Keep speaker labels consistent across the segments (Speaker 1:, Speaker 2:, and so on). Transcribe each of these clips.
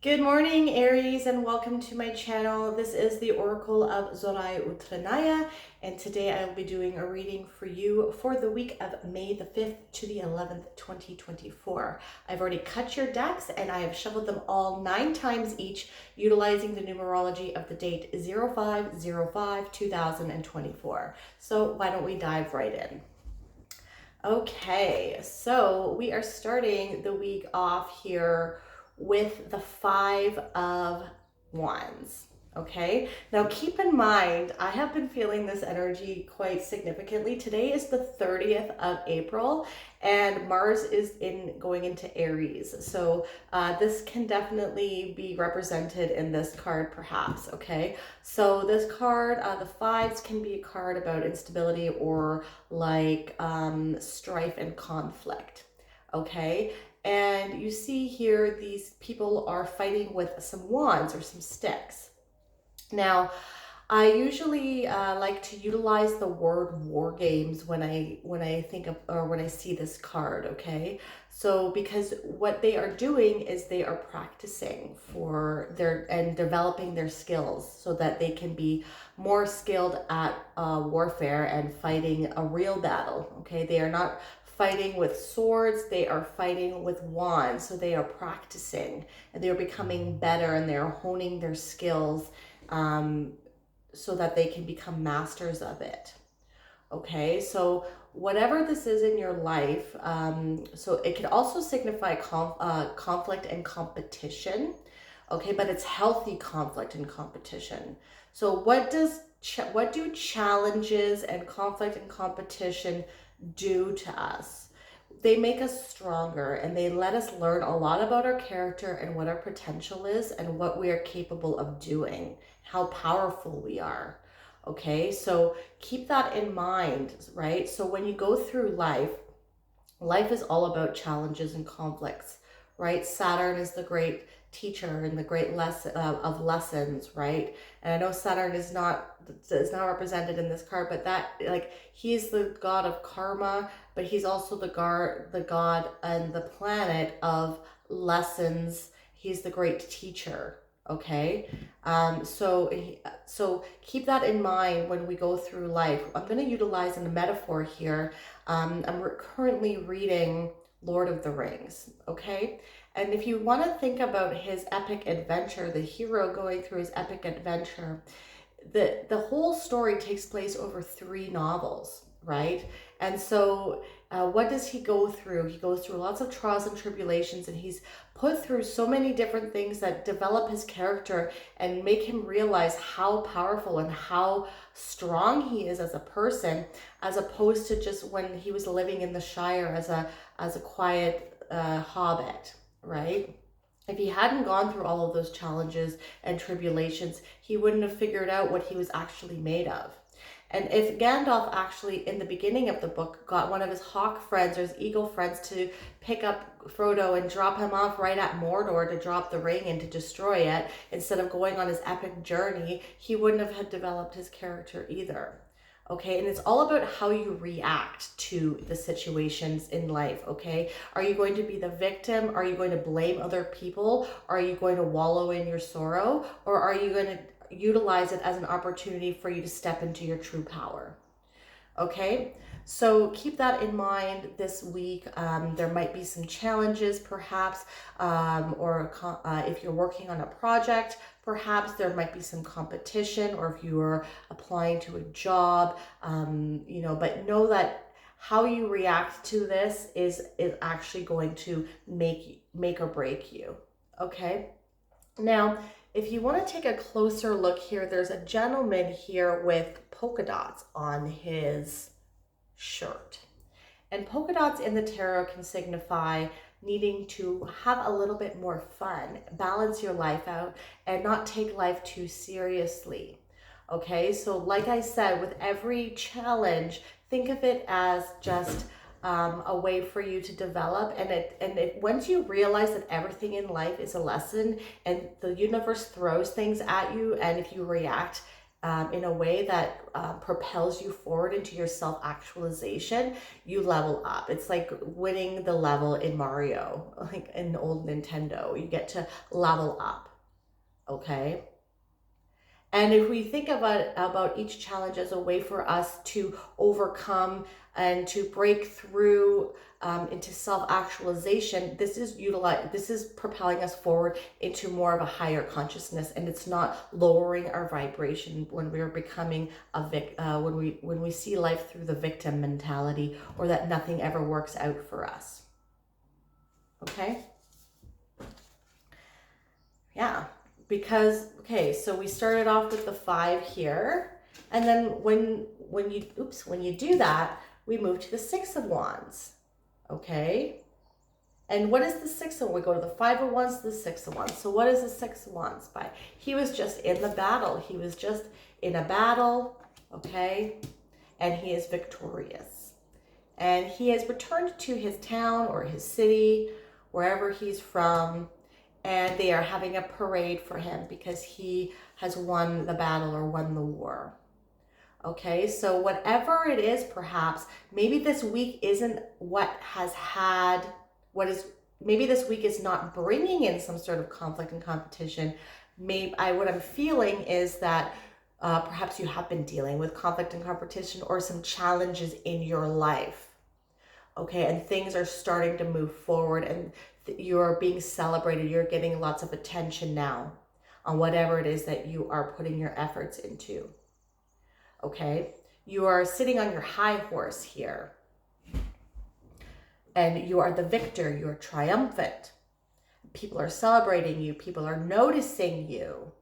Speaker 1: Good morning, Aries, and welcome to my channel. This is the Oracle of Zorai Utranaya, and today I will be doing a reading for you for the week of May the 5th to the 11th, 2024. I've already cut your decks, and I have shuffled them all 9 times each, utilizing the numerology of the date 05/05/2024. So why don't we dive right in? Okay, so we are starting the week off here with the Five of Wands. Okay, now keep in mind, I have been feeling this energy quite significantly. Today is the 30th of April, and Mars is going into Aries. So this can definitely be represented in this card, perhaps. Okay, so this card, the fives, can be a card about instability or like strife and conflict. Okay, and you see here these people are fighting with some wands or some sticks. Now, I usually like to utilize the word war games when I think of, or when I see this card. Okay, so because what they are doing is they are practicing for their and developing their skills so that they can be more skilled at warfare and fighting a real battle. Okay, they are not fighting with swords, they are fighting with wands. So they are practicing and they're becoming better and they're honing their skills, so that they can become masters of it. Okay, so whatever this is in your life, so it can also signify conflict and competition. Okay, but it's healthy conflict and competition. So what do challenges and conflict and competition do to us? They make us stronger and they let us learn a lot about our character and what our potential is and what we are capable of doing, how powerful we are. Okay, so keep that in mind, right? So when you go through life, life is all about challenges and conflicts, right? Saturn is the great teacher and the great lesson of lessons, right? And I know Saturn is not represented in this card, but that, like, he's the god of karma, but he's also the god and the planet of lessons. He's the great teacher. Okay, so keep that in mind when we go through life. I'm going to utilize a metaphor here. I'm currently reading Lord of the Rings. Okay, and if you want to think about his epic adventure, the hero going through his epic adventure, the whole story takes place over 3 novels, right? And so what does he go through? He goes through lots of trials and tribulations, and he's put through so many different things that develop his character and make him realize how powerful and how strong he is as a person, as opposed to just when he was living in the Shire as a quiet hobbit, right? If he hadn't gone through all of those challenges and tribulations, he wouldn't have figured out what he was actually made of. And if Gandalf actually, in the beginning of the book, got one of his hawk friends or his eagle friends to pick up Frodo and drop him off right at Mordor to drop the ring and to destroy it, instead of going on his epic journey, he wouldn't have had developed his character either. Okay, and it's all about how you react to the situations in life. Okay, are you going to be the victim? Are you going to blame other people? Are you going to wallow in your sorrow? Or are you going to utilize it as an opportunity for you to step into your true power? Okay, so keep that in mind this week. There might be some challenges, perhaps, or if you're working on a project, perhaps there might be some competition, or if you are applying to a job, but know that how you react to this is actually going to make or break you. Okay, now, if you want to take a closer look here, there's a gentleman here with polka dots on his shirt. And polka dots in the tarot can signify needing to have a little bit more fun, balance your life out, and not take life too seriously. Okay, so like I said, with every challenge, think of it as just a way for you to develop, and once you realize that everything in life is a lesson and the universe throws things at you, and if you react in a way that propels you forward into your self-actualization, you level up. It's like winning the level in Mario, like in old Nintendo. You get to level up, okay? And if we think about each challenge as a way for us to overcome and to break through into self-actualization, this is propelling us forward into more of a higher consciousness, and it's not lowering our vibration when we're becoming when we see life through the victim mentality, or that nothing ever works out for us. Okay? Yeah. Because, okay, so we started off with the 5 here, and then when you do that, we move to the 6 of Wands, okay? And what is the 6 of Wands? We go to the 5 of Wands to the 6 of Wands. So what is the 6 of Wands by? He was just in the battle. He was just in a battle, okay? And he is victorious. And he has returned to his town or his city, wherever he's from, and they are having a parade for him because he has won the battle or won the war. Okay, so whatever it is, perhaps, maybe this week isn't maybe this week is not bringing in some sort of conflict and competition. What I'm feeling is that perhaps you have been dealing with conflict and competition or some challenges in your life. Okay, and things are starting to move forward, and you're being celebrated. You're getting lots of attention now on whatever it is that you are putting your efforts into. Okay, you are sitting on your high horse here, and you are the victor. You're triumphant. People are celebrating you. People are noticing you.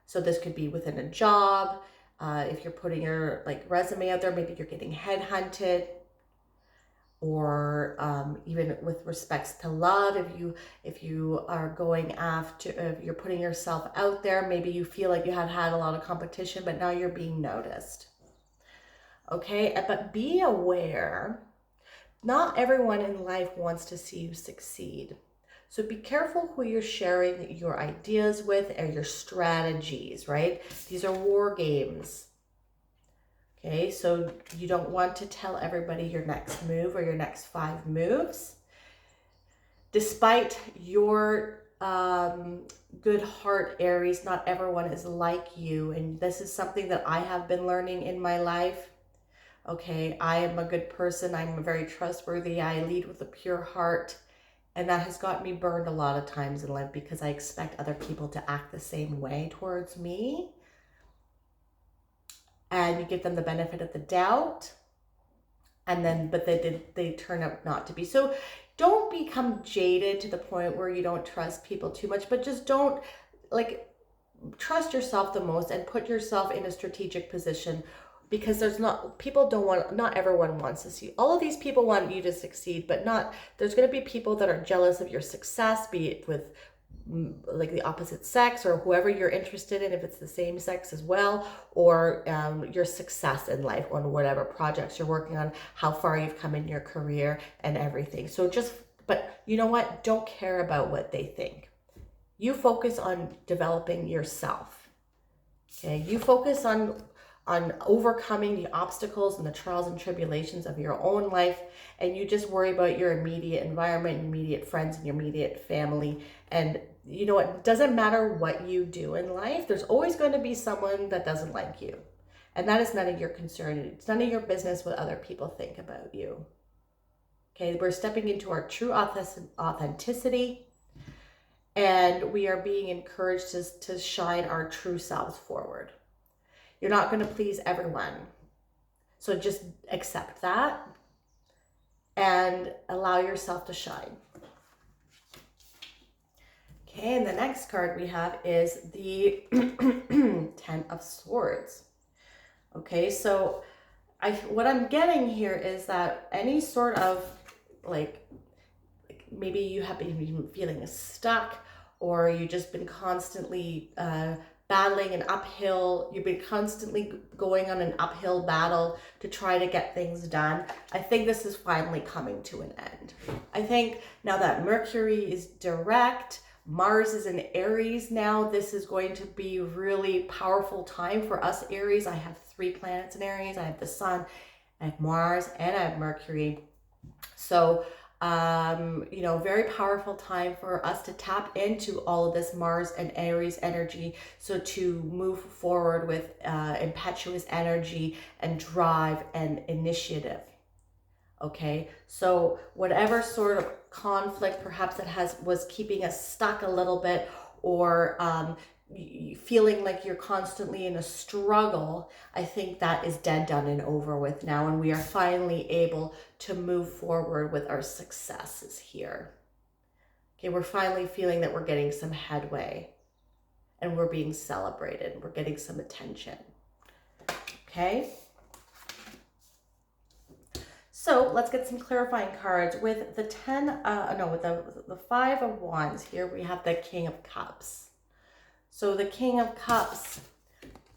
Speaker 1: So this could be within a job. If you're putting your resume out there, maybe you're getting headhunted. Or even with respects to love, if you are going after, if you're putting yourself out there, maybe you feel like you have had a lot of competition, but now you're being noticed. Okay, but be aware, not everyone in life wants to see you succeed. So be careful who you're sharing your ideas with or your strategies, right? These are war games. Okay, so you don't want to tell everybody your next move or your next 5 moves. Despite your good heart, Aries, not everyone is like you. And this is something that I have been learning in my life. Okay, I am a good person. I'm very trustworthy. I lead with a pure heart. And that has got me burned a lot of times in life because I expect other people to act the same way towards me. And you give them the benefit of the doubt, but they turn out not to be. So don't become jaded to the point where you don't trust people too much, but just don't trust yourself the most and put yourself in a strategic position, because not everyone wants to see. All of these people want you to succeed, but there's going to be people that are jealous of your success, be it with the opposite sex or whoever you're interested in, if it's the same sex as well, or your success in life on whatever projects you're working on, how far you've come in your career and everything. But you know what? Don't care about what they think. You focus on developing yourself. Okay? You focus on overcoming the obstacles and the trials and tribulations of your own life, and you just worry about your immediate environment, immediate friends, and your immediate family. And you know what? It doesn't matter what you do in life. There's always going to be someone that doesn't like you. And that is none of your concern. It's none of your business what other people think about you. Okay, we're stepping into our true authenticity, and we are being encouraged to shine our true selves forward. You're not going to please everyone. So just accept that and allow yourself to shine. Okay, and the next card we have is the 10 of Swords. Okay, so what I'm getting here is that any sort of maybe you have been feeling stuck, or you've just been constantly battling an uphill, you've been constantly going on an uphill battle to try to get things done. I think this is finally coming to an end. I think now that Mercury is direct, Mars is in Aries now. This is going to be really powerful time for us Aries. I have 3 planets in Aries. I have the Sun, I have Mars, and I have Mercury. So, you know, very powerful time for us to tap into all of this Mars and Aries energy. So to move forward with impetuous energy and drive and initiative. Okay, so whatever sort of conflict perhaps that was keeping us stuck a little bit, or feeling like you're constantly in a struggle, I think that is dead, done, and over with now, and we are finally able to move forward with our successes here. Okay, we're finally feeling that we're getting some headway and we're being celebrated. We're getting some attention. Okay. So let's get some clarifying cards. With the with the 5 of Wands here, we have the King of Cups. So the King of Cups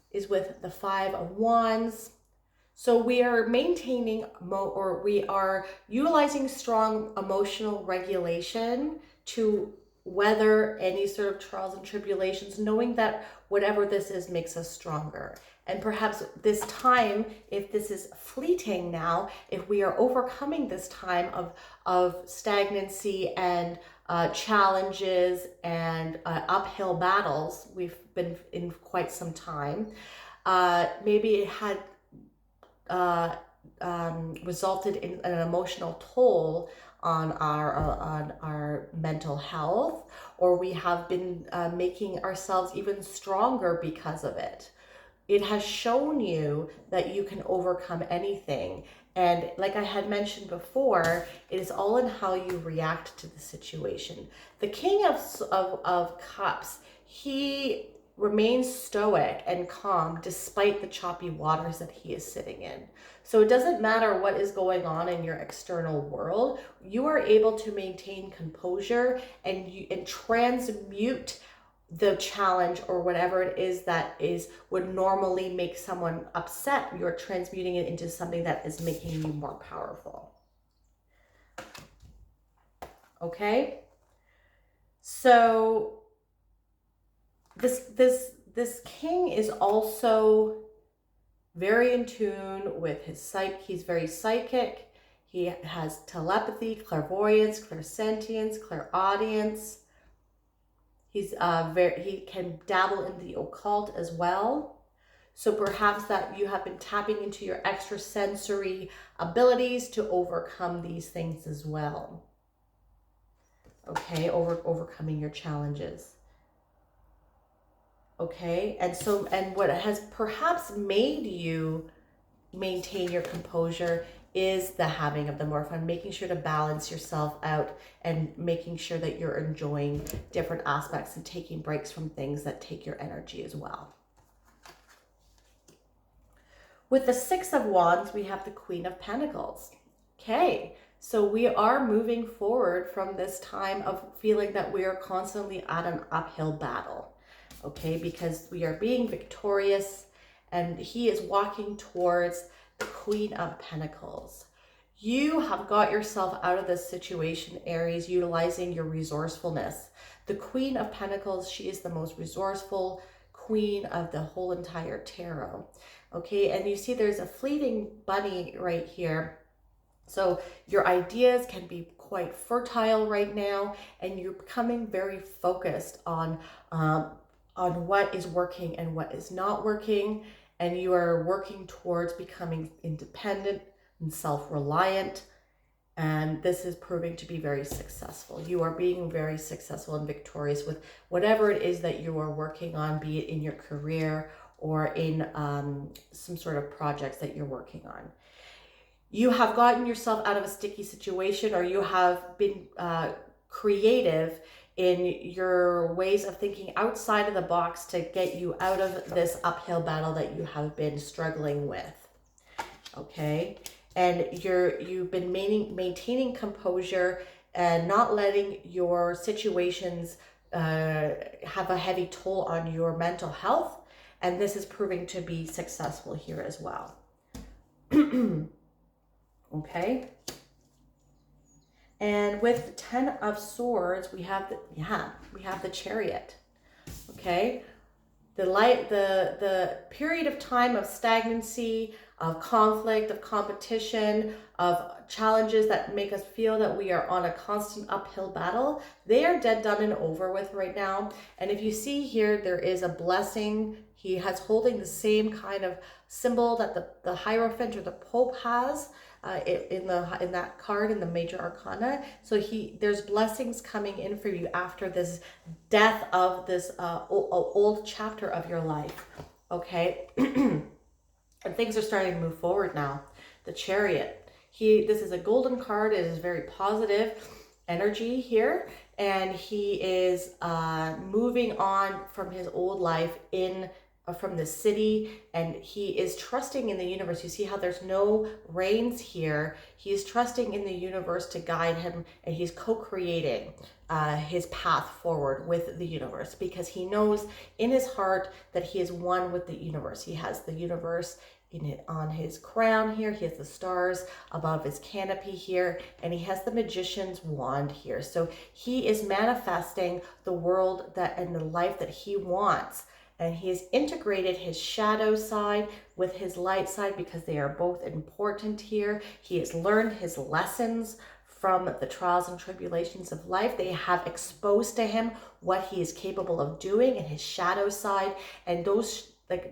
Speaker 1: is with the 5 of Wands. So we are maintaining we are utilizing strong emotional regulation to weather any sort of trials and tribulations, knowing that whatever this is makes us stronger. And perhaps this time, if this is fleeting now, if we are overcoming this time of stagnancy and challenges and uphill battles, we've been in quite some time, maybe it had resulted in an emotional toll on our mental health, or we have been making ourselves even stronger because of it. It has shown you that you can overcome anything. And like I had mentioned before, it is all in how you react to the situation. The King of Cups, he remains stoic and calm despite the choppy waters that he is sitting in. So it doesn't matter what is going on in your external world, you are able to maintain composure and transmute the challenge or whatever it is that would normally make someone upset. You're transmuting it into something that is making you more powerful. Okay, so this king is also very in tune with his psyche. He's very psychic. He has telepathy, clairvoyance, clairsentience, clairaudience. He can dabble in the occult as well. So perhaps that you have been tapping into your extrasensory abilities to overcome these things as well. Okay, overcoming your challenges. Okay, and what has perhaps made you maintain your composure is the having of the more fun, making sure to balance yourself out and making sure that you're enjoying different aspects and taking breaks from things that take your energy as well. With the 6 of Wands, we have the Queen of Pentacles. Okay, so we are moving forward from this time of feeling that we are constantly at an uphill battle. Okay, because we are being victorious and he is walking towards the Queen of Pentacles. You have got yourself out of this situation, Aries, utilizing your resourcefulness. The Queen of Pentacles, she is the most resourceful queen of the whole entire tarot. Okay, and you see there's a fleeting bunny right here. So your ideas can be quite fertile right now, and you're becoming very focused on what is working and what is not working, and you are working towards becoming independent and self-reliant, and this is proving to be very successful. You are being very successful and victorious with whatever it is that you are working on, be it in your career or in some sort of projects that you're working on. You have gotten yourself out of a sticky situation, or you have been creative in your ways of thinking outside of the box to get you out of this uphill battle that you have been struggling with. Okay, and you've been maintaining composure and not letting your situations have a heavy toll on your mental health, and this is proving to be successful here as well. Okay. And with the 10 of Swords, we have the Chariot. Okay, the period of time of stagnancy, of conflict, of competition, of challenges that make us feel that we are on a constant uphill battle, they are dead, done, and over with right now. And if you see here, there is a blessing. He has holding the same kind of symbol that the Hierophant or the Pope has in that card in the Major Arcana. So there's blessings coming in for you after this death of this old chapter of your life. Okay. And things are starting to move forward now. The Chariot. This is a golden card. It is very positive energy here, and he is moving on from his old life from the city, and he is trusting in the universe. You see how there's no reins here. He is trusting in the universe to guide him, and he's co-creating his path forward with the universe, because he knows in his heart that he is one with the universe. He has the universe on his crown here. He has the stars above his canopy here, and he has the magician's wand here. So he is manifesting the world and the life that he wants. And he has integrated his shadow side with his light side, because they are both important here. He has learned his lessons from the trials and tribulations of life. They have exposed to him what he is capable of doing in his shadow side. And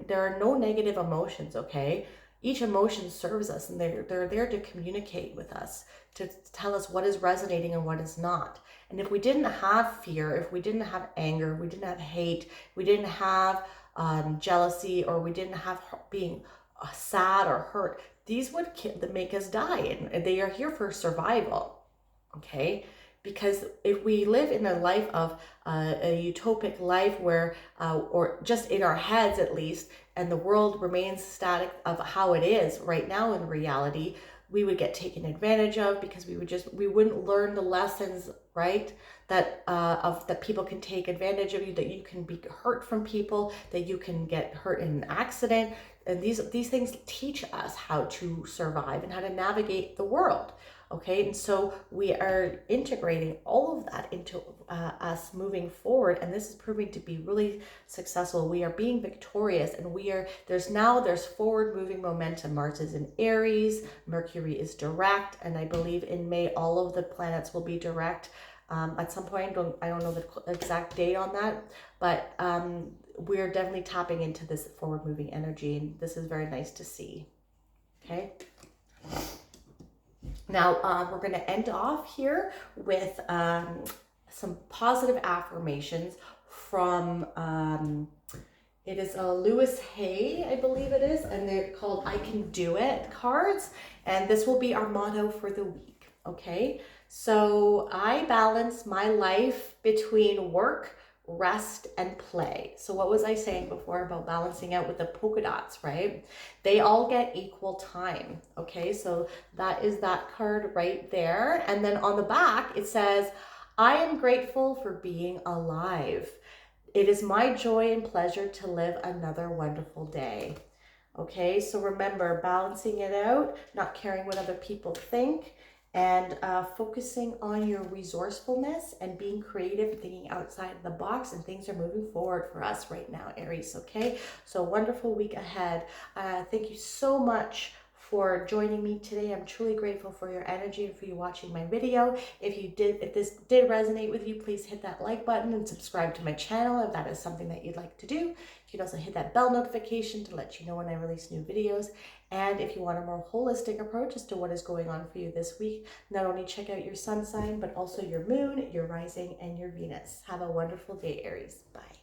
Speaker 1: there are no negative emotions, okay? Each emotion serves us, and they're there to communicate with us, to tell us what is resonating and what is not. And if we didn't have fear, if we didn't have anger, we didn't have hate, we didn't have jealousy, or we didn't have being sad or hurt, these would make us die, and they are here for survival, okay? Because if we live in a life of a utopic life where, or just in our heads at least, and the world remains static of how it is right now in reality, we would get taken advantage of, because we wouldn't learn the lessons, right? That people can take advantage of you, that you can be hurt from people, that you can get hurt in an accident. And these things teach us how to survive and how to navigate the world. Okay, and so we are integrating all of that into us moving forward, and this is proving to be really successful. We are being victorious, and there's forward moving momentum. Mars is in Aries, Mercury is direct, and I believe in May all of the planets will be direct at some point. I don't know the exact date on that, but we're definitely tapping into this forward moving energy, and this is very nice to see. Okay. Now, we're going to end off here with some positive affirmations from, it is a Lewis Hay, I believe it is, and they're called I Can Do It cards. And this will be our motto for the week, okay? So I balance my life between work, rest, and play. So what was I saying before about balancing out with the polka dots, right? They all get equal time, okay? So that is that card right there. And then on the back, it says, I am grateful for being alive. It is my joy and pleasure to live another wonderful day. Okay, so remember, balancing it out, not caring what other people think, and focusing on your resourcefulness and being creative, thinking outside the box, and things are moving forward for us right now, Aries, okay? So wonderful week ahead. Thank you so much for joining me today. I'm truly grateful for your energy and for you watching my video. If this did resonate with you, please hit that like button and subscribe to my channel if that is something that you'd like to do. You can also hit that bell notification to let you know when I release new videos. And if you want a more holistic approach as to what is going on for you this week, not only check out your sun sign, but also your moon, your rising, and your Venus. Have a wonderful day, Aries. Bye.